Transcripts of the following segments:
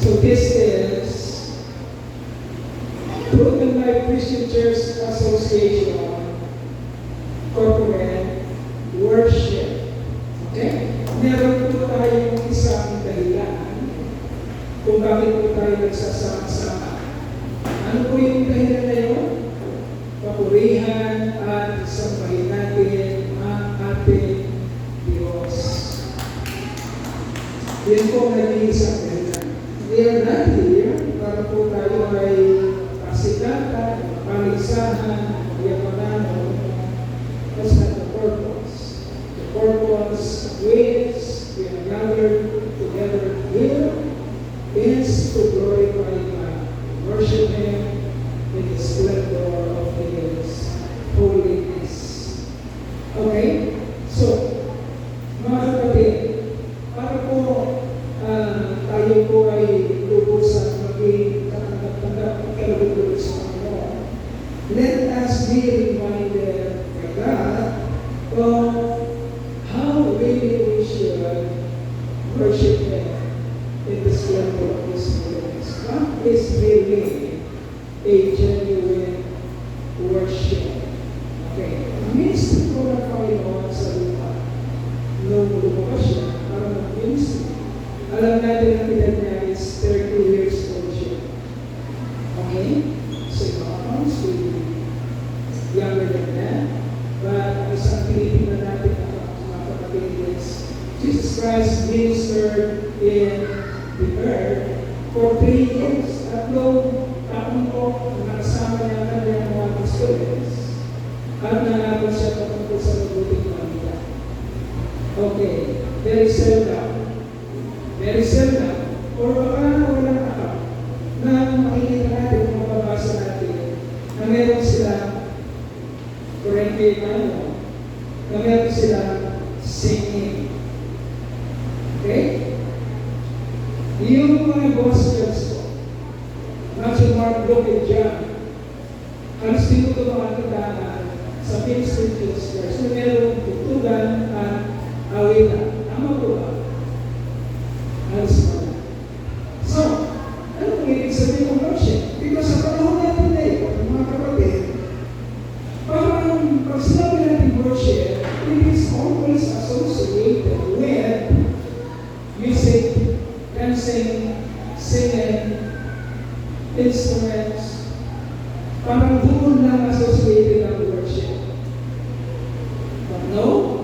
So this is Truth and Life Christian Church Association Corporate Worship. Okay? Meron po tayong isang dahilan kung bakit po tayo nagsasama-sama. Ano po yung dahilan na yun? Papurihan at sambahin natin ang ating Diyos. Yan po ang nag-iisang dahilan. We are not here para po tayo ay pasikatan, paligsahan, yapanan, that's not the purpose. The purpose is we are gathered together here is to glorify God, worship Him in the splendor of His holiness. Okay? So, mga kapatid, para po tayo po ay lubusan maging katanggap-tanggap at kalugod sa Panginoon, let us be reminded by God of how really we should worship Him in the splendor of His holiness. What is really a genuine worship? Okay. Ministry ko ng Panginoon sa lupa. Nung lumabas siya, para mag-ministry. Alam natin ang edad niya is 30 years old siya. Okay? So, obviously, younger than that. But isang Pilipino natin na kapatid is Jesus Christ ministered in the earth for 3 years. Tatlong taon po nakasama niya ang kanyang mga students at nanapon siya patungkol sa mabuting balita. Okay, very seldom, or baka walang akap na makikita natin kung mababasa natin na meron silang na meron silang singing. Okay? Yung mga gospels ko, Matthew, Mark, Luke, and John, ang sinuto mga tindahan sa Ministry Church na merong tutugan at awitan. Tama po ba? Alas mo. So, ano kung ibig sabihin ng worship? Because sa panahon natin na ito, mga kapatid, parang pag sinabi natin worship, it is always associated with music, dancing, singing, instruments. Parang doon lang associated ang worship. But no,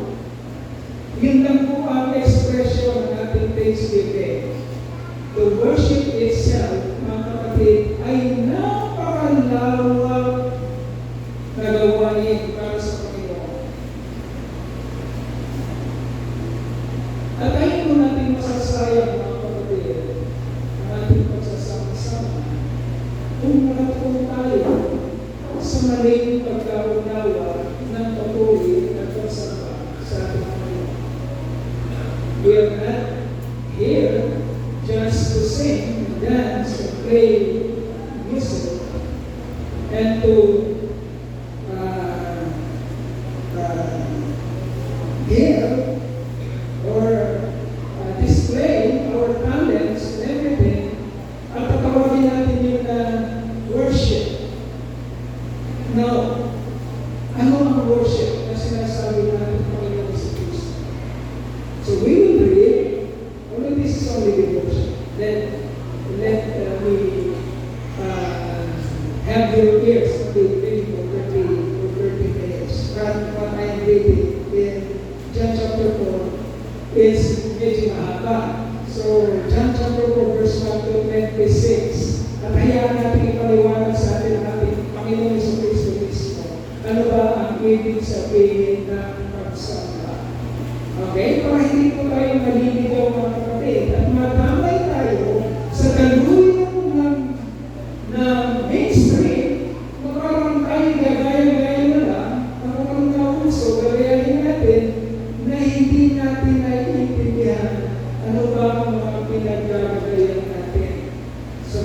yun lang po ang expression ng ating thanksgiving. The worship itself, mga kapatid, ay napakalawak na gawain para sa Panginoon. At ayaw mo natin masasayang, mga kapatid, ang ating pagsasama-sama kung nakatulong tayo sa maling pagkaunawa ng patuloy at pagsamba sa ating Panginoon. We are not here just to sing, dance, and play music, and to hear or display our talents and everything, at tatawagin natin yung worship. No. Ano ang worship na sinasabi natin Panginoon sa Kristo? So we will read, only this is only the worship. Let me have your ears to read for 30 minutes. What I am reading in John chapter 4 is medyo mahaba. So John chapter 4 verse 1 to 26. At hayaan natin ipaliwanag sa atin ang ating Panginoon sa Kristo mismo. Ano ba ang ibig sabihin ng pagsamba? Okay? Para hindi po tayo maliligaw, mga kapatid, at matamay tayo sa kaluyang ng mainstream, parang tayo gagaya-gaya na lang, parang nauso, gagayahin natin, na hindi natin naiintindihan ano ba ang mga pinaggagayan natin sa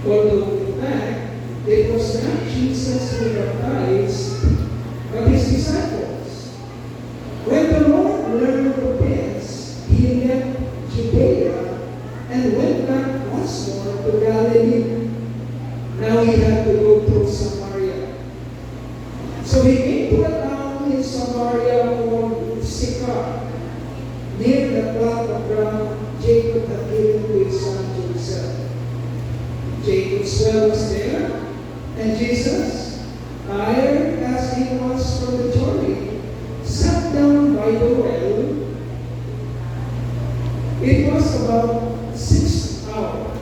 Although in fact, it was not Jesus who baptized, but his disciples. When the Lord learned of this, he left Judea and went back once more to Galilee. Now he had to go through Samaria. So he came to a town in Samaria called Sychar, near the plot of ground Jacob had given to his son Joseph. Jacob's well was there, and Jesus, tired as he was from the journey, sat down by the well. It was about 6 hours.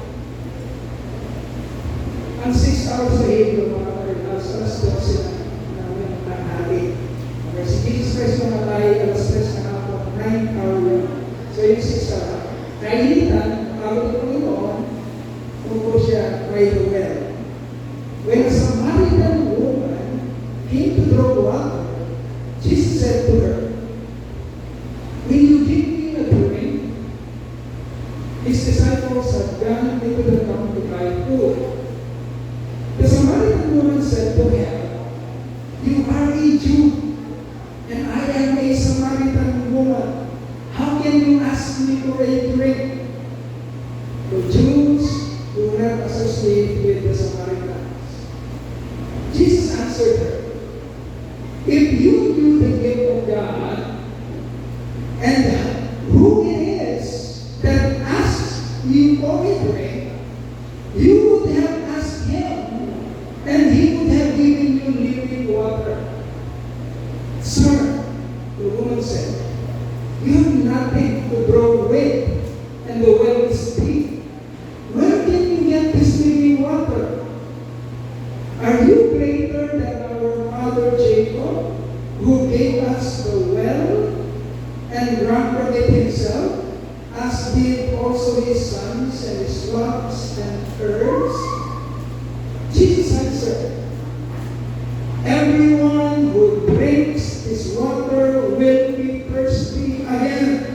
Ang 6 hours sa Hebrew, mga karinas, alas 12 namin ang tanghali. Okay, si Jesus Christ namatay alas 3 na hapon, 9 hours. So yung 6 hours. Kainitan, tawag ng Panginoon, upo siya by the well. When a Samaritan woman came to draw water, Jesus said to her, "Will you give me a drink?" His disciples had gone into the town to buy food. The Samaritan woman said to him, "You are a Jew, and I am a Samaritan woman. How can you ask me for a drink?" The Jews do not associate with the Samaritans. Jesus answered her, "If you knew the gift of God, and who it is that asks you for a drink, you would have asked him, and he would have given you living water." "Sir," the woman said, "you have nothing to draw with, and the well is deep. Where can you get this living water? Are you greater than our father Jacob, who gave us the well and drank from it himself, as did also his sons and his flocks and herds?" Jesus answered, "Everyone who drinks this water will be thirsty again.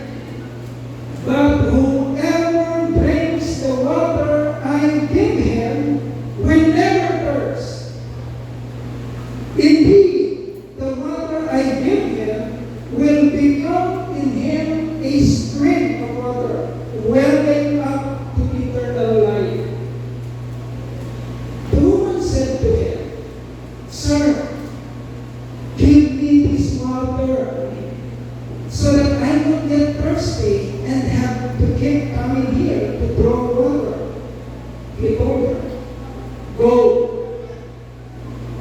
But whoever drinks the water I give him will never thirst. Indeed, the water I give him will become in him a spring of water, welling up to eternal life." The woman said to him, "Sir, give me this water, so that I won't get thirsty and have to keep coming here to draw water." He told her, "Go,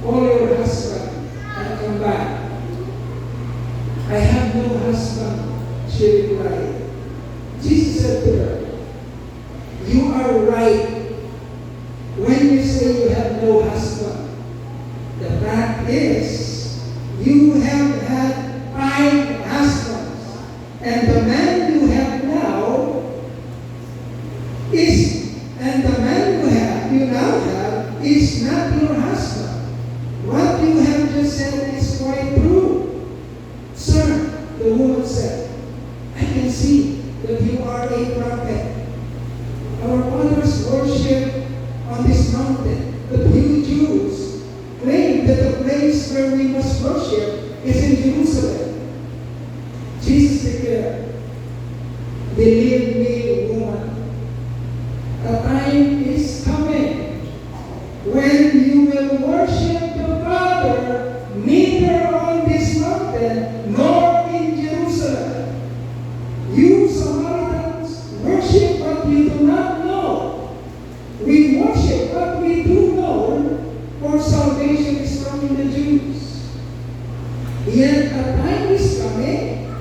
call your husband and come back." "I have no husband," she replied. Jesus said to her, "You are right when you say you have no husband. The fact is, you have had 5 husbands, and the man you have now is not your husband. What you have just said is quite true." "Sir," the woman said, "I can see that you are a prophet. Our fathers worship on this mountain, but you Jews claim that the place where we must worship is in Jerusalem." Jesus declared, "Believe me, woman, a time is coming when you will worship the Father neither on this mountain nor in Jerusalem. You Samaritans worship what you do not know. We worship what we do know, for salvation is from the Jews. Yet a time is coming,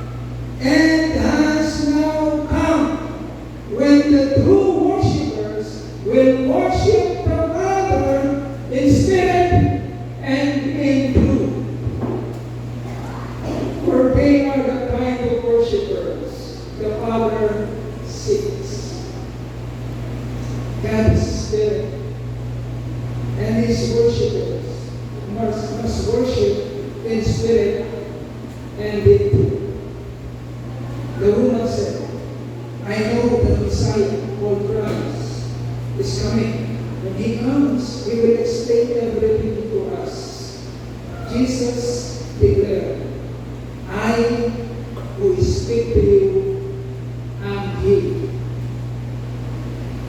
and has now come, when the true worshippers will worship the Father in spirit and in truth. For they are the kind of worshippers the Father seeks." God is spirit, and his worshippers must worship in spirit and in truth. The woman said, "I know the Messiah, called Christ, is coming. When He comes, He will explain everything to us. Jesus declared, I who speak to you am He.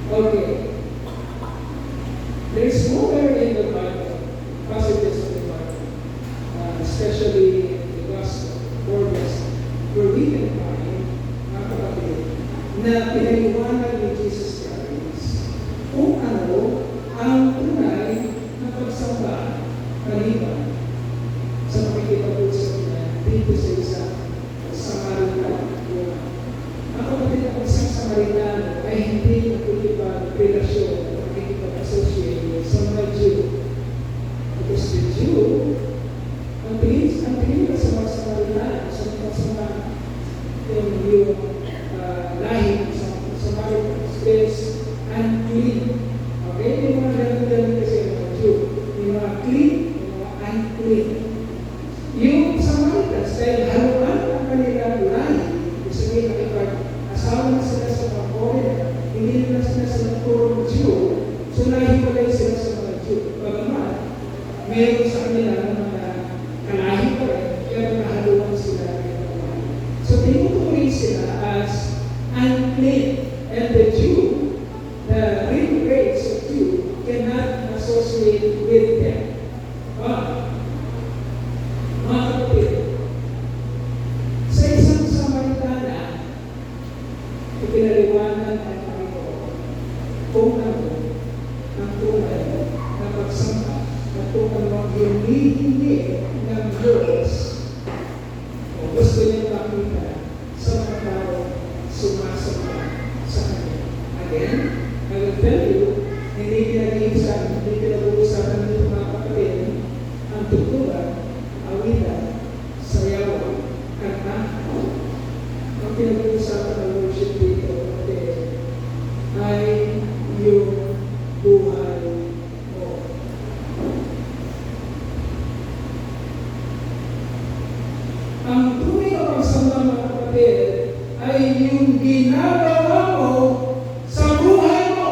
Okay. There is nowhere in the Bible, passages of the Bible, especially in the Gospel, or where we can find, mga kapatid, na pinaliwanag ni Jesus Christ kung ano ang tunay na pagsamba maliban sa makikipag-usap niya dito sa isang Samaritano. Ang kapatid na isang Samaritano ay hindi nakikipag-relasyon o nakikipag-associate sa mga Jew. Because the Jew, ang tingin ka sa mga Samaritano, sa mga yung lahi sa Samaritans is unclean. Okay? Yung mga ganun-ganun kasi yung mga Jew. Yung mga clean, yung mga unclean. Yung Samaritans, dahil haluan ang kanilang lahi, gusto nyo nakipag-asawa na sila sa mga foreigner, hindi na sila sa naturong Jew, so nahiwalay sila sa mga Jew. Bagaman, meron sa kanila ng mga kalahi pa rin, pero nahaluan sila. So tinuturing sila as unclean. And the Jew, the real race of Jew, cannot associate with them. But, mga kapatid, sa isang Samaritana, ipinaliwanag ang Panginoon kung ano ang tunay na pagsamba at kung ano ang hindi ng Diyos o gusto niya makita sa mga tao sumasamba sa Kanya. Again, I will tell you, hindi pinag-uusapan nito mga kapatid ang tugtugan, awitan, sayawan, kanta. Ang pinag-uusapan ng worship dito kapatid ay yung buhay mo. Ang tunay na pagsamba mga kapatid ay yung ginagawa mo sa buhay mo.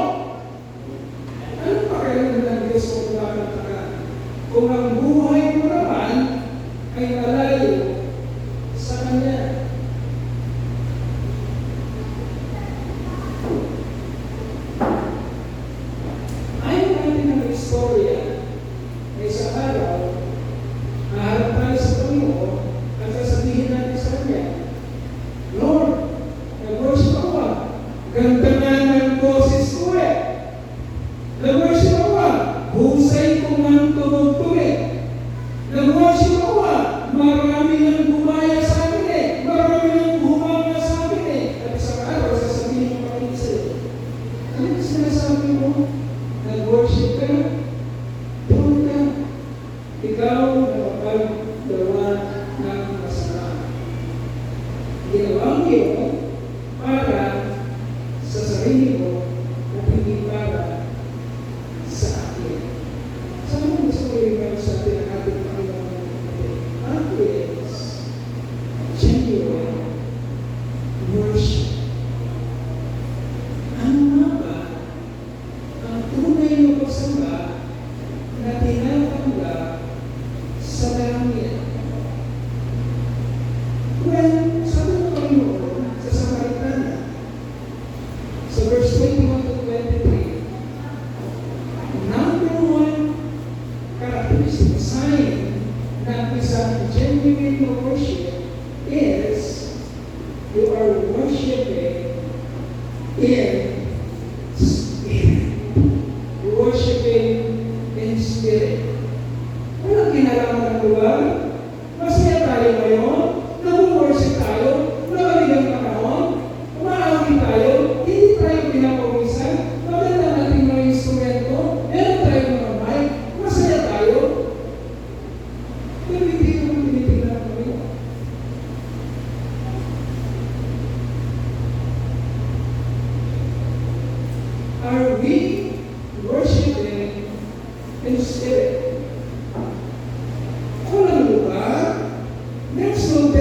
Ano pa kaya ng Diyos kung makakatakan? Kung ang buhay mo naman ay malayo sa Kanya. Ayaw natin ang istorya na isang araw, naharap tayo sa Panginoon at sasabihin natin sa Kanya, Lord, nag-worship ako ah. Ganda nga ng boses ko eh. Nag-worship ako ah. Husay ko ng tugtog eh. Nag-worship ako ah. Marami nang bumaya sa akin eh. Marami nang bumanga sa akin eh. At isang araw, sasabihin ko kayo sa'yo, ano sinasabi mo? Nag-worship ka? Doon ka. Ikaw na mapagdawa ng masama. Ginawang yun para sa sarili mo at hindi para sa akin. Saan mo gusto ko yung sa atin ang ating Panginoon? Ang is genuine worship. Ano nga ba ang tunay na pagsamba na tinatanggap sa langit? Well, sabi ng Panginoon sa Samaritana, sa verse 21 to 23, number one characteristic, sign na isang genuine worship is you are worshiping in spirit. You're worshiping in spirit. Walang kinalaman ng lugar. Masaya tayo ngayon. Nag-worship tayo, nabaligang panahon, umaawin tayo, hindi tayo pinapawisan, maganda natin mga instrumento, meron tayo mga mic, masaya tayo. Pero hindi naman tinitignan ko yun. Are we worshiping in spirit? Walang lugar, there's no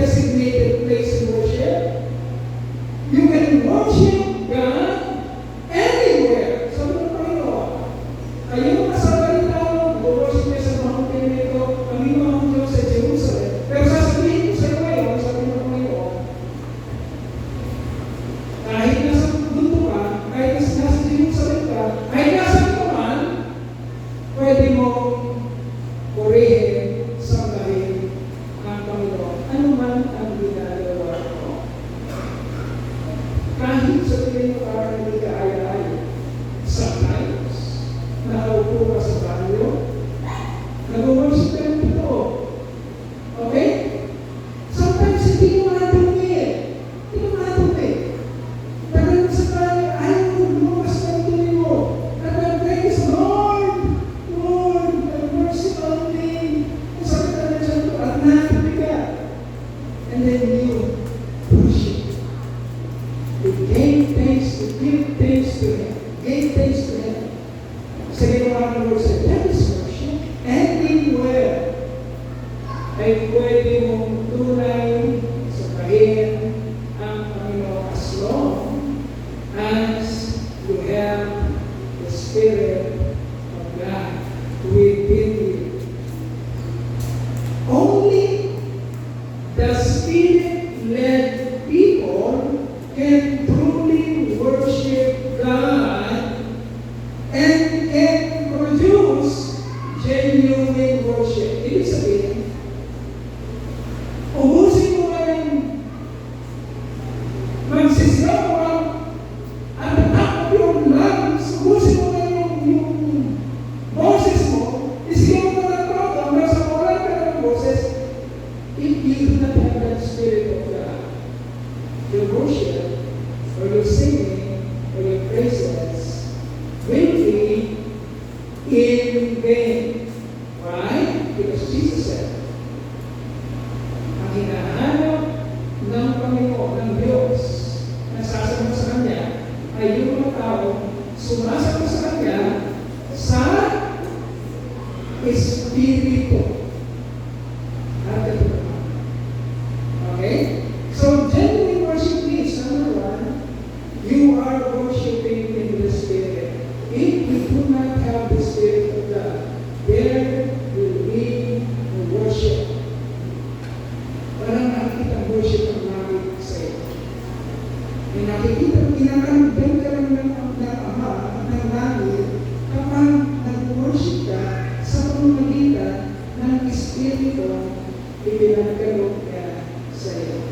sa ginawa ng Lord sa that is worship. Anywhere ay pwede mong tunay sabahin ang Panginoon as long as you have the Spirit of God within you. Only the Spirit-led people can truly worship God and can produce genuine worship. Ibig sabihin, ubusin mo ngayon, magsisigaw mo lang, at takot yung lungs, ubusin mo ngayon yung boses mo, isigaw mo ng program, nasa moral ka ng boses, if you do not have that Spirit of God, your worship, or your singing, or your praises, will be in vain. Why? Because Jesus said, ang hinahanap ng Panginoon, ng Diyos, na sasama sa Kanya, ay yung mga tao sumasama sa Kanya sa Espiritu. Okay? So, genuine worship means, number one, you are worshiping in the Spirit. If you do not have the Spirit of God, there will be no worship. Walang nakikita ang worship ang langit sa iyo. May nakikita, kinakamdan ka lang ng Ama, ng langit, kapag nag-worship ka sa pamamagitan ng Espiritu, ipinagkaloob niya sa iyo.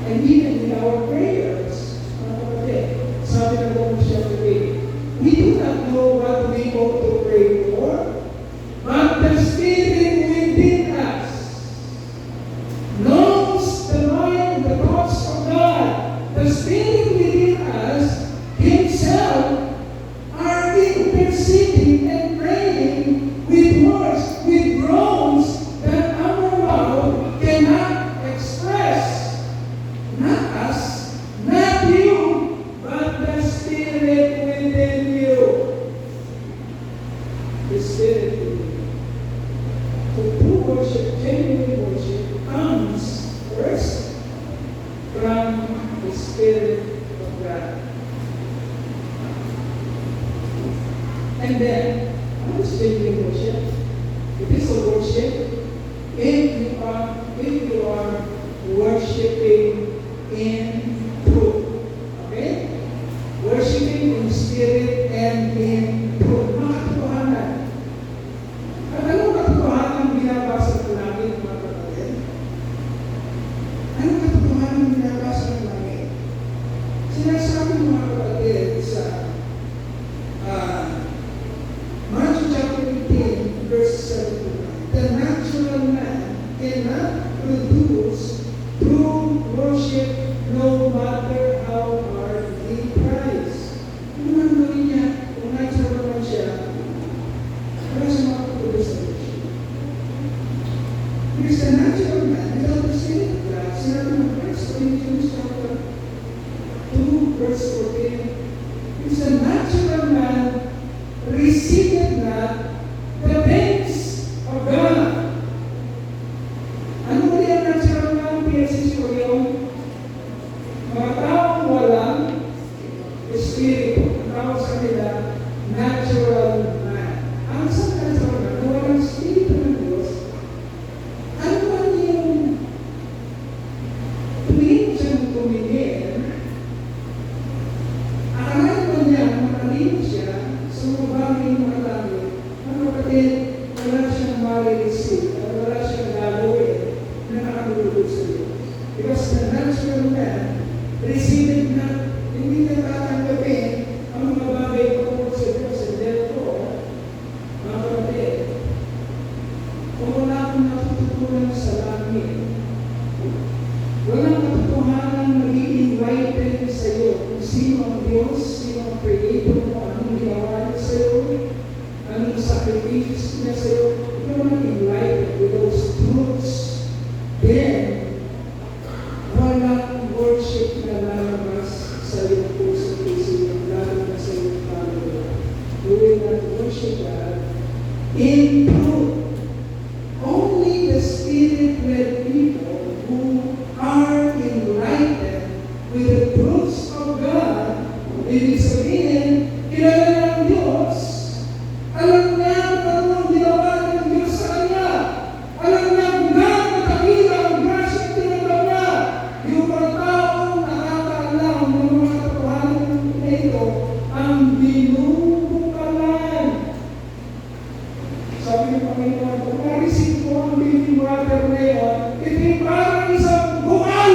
And even in our prayers, mga kapatid, sabi ng Romans chapter 8, we do not know what we ought to pray for, but the Spirit within us knows the mind, the thoughts of God. The Spirit within us Himself are interceding and praying with words, with groans that our mouth cannot express. Not us, not you, but the Spirit within you. The Spirit within you. So true worship, genuine worship, comes first from the Spirit of God. And then, what is genuine worship? It is a worship if you are worshiping in truth. Okay? Worshiping in spirit and in truth. Mga katotohanan. At anong katotohanan binabasa ng langit, mga kapatid? Anong katotohanan binabasa ng langit? Sinasabi mga kapatid sa Matthew chapter 18, verse 7-9. The natural man cannot produce true worship no matter how hard he tries. Ano man gawin niya, kung natural man siya, wala siya makaproduce sa worship. Because the natural man, without the Spirit of God, sinabi ng 1 Corinthians chapter 2, verse 14, because the natural man receiveth not the things of God. Ano ulit ang natural man, PSC o yung mga taong walang Espiritu, ang tawag sa kanila, natural man. Ang sa natural man, kung walang Espiritu ng Diyos, ano man yung tumingin siyang tumingin, akalain mo niya, matalino siya, sa mga bagay ng mga langit, mga kapatid, wala siyang marireceive, at wala siyang gagawin na nakatulog sa Diyos. Because the natural man received na hindi niya tatanggapin ang mga bagay patungkol sa Diyos. And therefore, mga kapatid, kung wala akong natututunan sa langit, walang katotohanan mag-i-invite sa iyo kung sino ang Diyos, sino ang Creator mo, anong ginawa niya sa iyo, anong sacrifices niya sa iyo. Ito naman invite with those truths. Then, walang worship na lalabas sa iyong puso, lalo na sa iyong kaluluwa. will not worship God in truth. Only the Spirit-led people who are enlightened with the truths of God, ibig sabihin, kilala na ang Diyos, alam niya kung ano ang ginawa ng Diyos sa Kanya, alam niya kung gaano katakila ang grasya at tinanggap niya. Yung mga taong nakakaalam ng mga katotohanan na ito, ang binubukalan. Sabi ng Panginoon, kung ma-receive ko ang living water na yun, ito yung parang isang bukal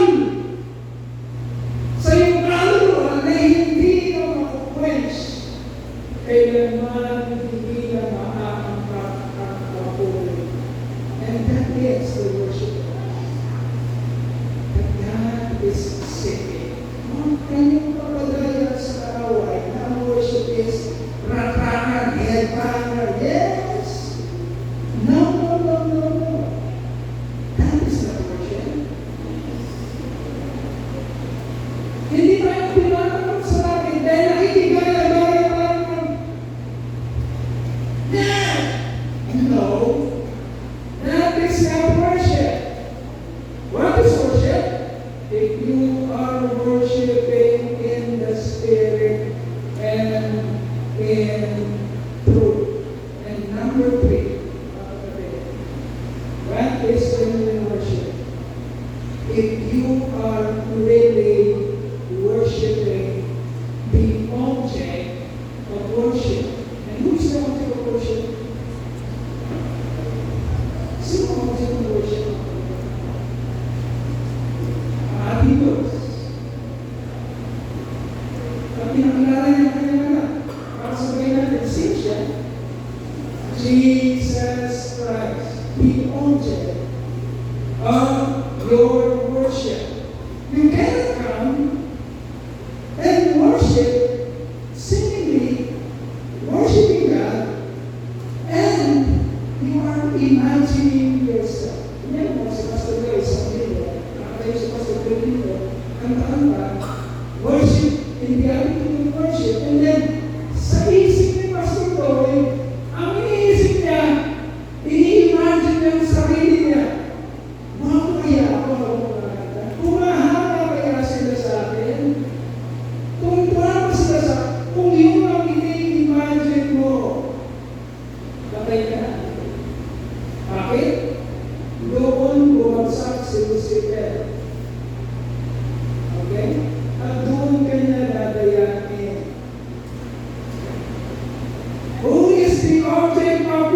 sa iyong kaluluwa na hindi ka makukwens. Kailanman hindi na maaangkat ang kapuloy. And that is the worship of God. That God is seeking. Huwag kayong papadaya sa kaaway na ang worship is ratakan, headbanger. Yes! No. That is not worship. Hindi tayo tinatanong sa akin dahil nakikigaya-gaya tayo. No. That is not worship. What is worship? If you are worshiping in the Spirit and in truth. And number 3, what is genuine worship? If you are really worshiping the object of worship. And who is the object of worship? Sino ang object of worship? Ang ating Diyos. At pinakilala niya ang kanyang anak. Para sabihin natin, sino siya? Jesus Christ, the object of your worship. You cannot come and worship seemingly worshiping God and you are imagining yourself. Yan mo, si Pastor Gray, sa video, nakatayo si Pastor Gray dito, kanta-kanta, worship, in reality of worship, and then, sa isip ni Pastor Gray, ang iniisip niya, ini-imagine niya ang sarili niya. Mga kaya ako, kumahanga kaya sila sa akin, kung tuwa sila sa, kung yun ang ini-imagine mo, patay ka na. Bakit? Doon bumagsak si Lucifer. Okay? At doon ka niya dadayanin. Who is the object of